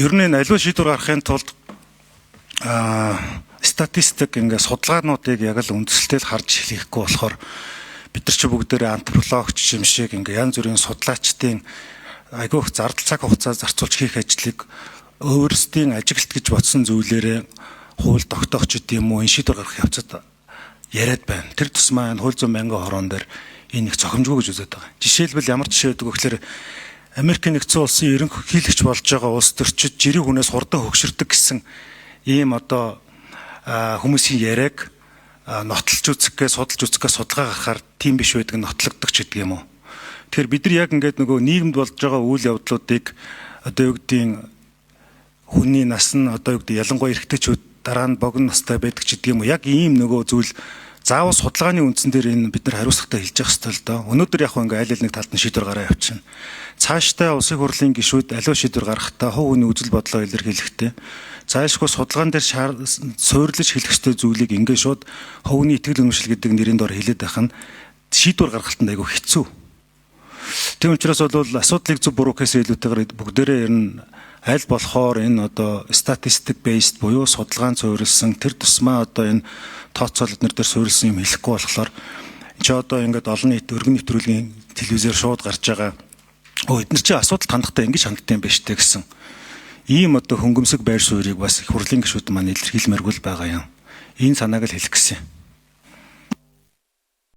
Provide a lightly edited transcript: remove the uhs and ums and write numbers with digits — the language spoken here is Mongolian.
Ер нь аливаа шийдвэр гаргахын тулд статистик ингээ судалгаануудыг яг л үндэслэлтэд харж хэлэхгүй болохоор бид нар ч бүгдээрээ антропологч юм шиг ингээ янз бүрийн судлаачдын айгүйх зардал цаг хугацаа зарцуулж хийх ажлыг өөрсдийн ажиглалт гэж бодсон зүйлээрээ хууль тогтоогч гэдэг юм уу энэ шийдвэр гаргах явцад яриад байна. Тэр тусмаа энэ хууль зүйн байнгын хорон дээр энэ их зохимжгүй гэж үздэг байгаа. Жишээлбэл ямар жишээ өгдөг вэ гэхээр Америкийн нэгдсэн улсын ерөнхийлөгч болж байгаа улс төрчид жирийн хүнээс хурдан хөгшөрдөг гэсэн ийм одоо хүмүүсийн яриаг нотолж үзэхгээ судалж үзэхгээ судалгаа гаргахаар тийм биш байдаг нотлогддог ч гэдэг юм уу. Тэгэхээр бид нар яг ингээд нөгөө нийгэмд болж байгаа үйл явдлуудыг одоо юу гэдгийг хүний нас нь одоо юу гэдэг ялангуяа эрэгтэйчүүд дараа нь богино настай байдаг ч гэдэг юм уу. Яг ийм нөгөө зүйл заавал судалгааны үндсэн дээр энэ бид нар хариуцлагатай хэлж явах хэрэгтэй л доо. Өнөөдөр яг ингээ аль нэг талд нь шийдвэр гараа явчихна. Цаашдаа улсын хурлын гишүүд аливаа шийдвэр гаргахдаа хувь хүний үзэл бодлоо илэрхийлэхтэй. Цаашгүй судалгаан дээр суйрлаж хэлэх ёстой зүйлийг ингээ шууд хувийн итгэл үнэмшил гэдэг нэрийн дор хэлээд байх нь шийдвэр гаргалтанд айгүй хэцүү. Тийм учраас бол асуудлыг зөв буруу гэхээс илүүтэйгээр бүгдээрээ ер нь аль болохоор энэ одоо statistic based буюу судалгаан суурилсан тэр тусмаа одоо энэ тооцоололт нэр дээр суурилсан юм хэлэхгүй болохоор чи одоо ингээд олон нийт өргөн нэвтрүүлгийн телевизээр шууд гарч байгаа эдгээр чи асуудал хандахтаа ингэж ханддаг юм байна штэ гэсэн ийм одоо хөнгөмсөг байр суурийг бас их хурлын гишүүд маань илэрхийлмээргүй л байгаа юм. Энэ санааг л хэлэх гэсэн юм.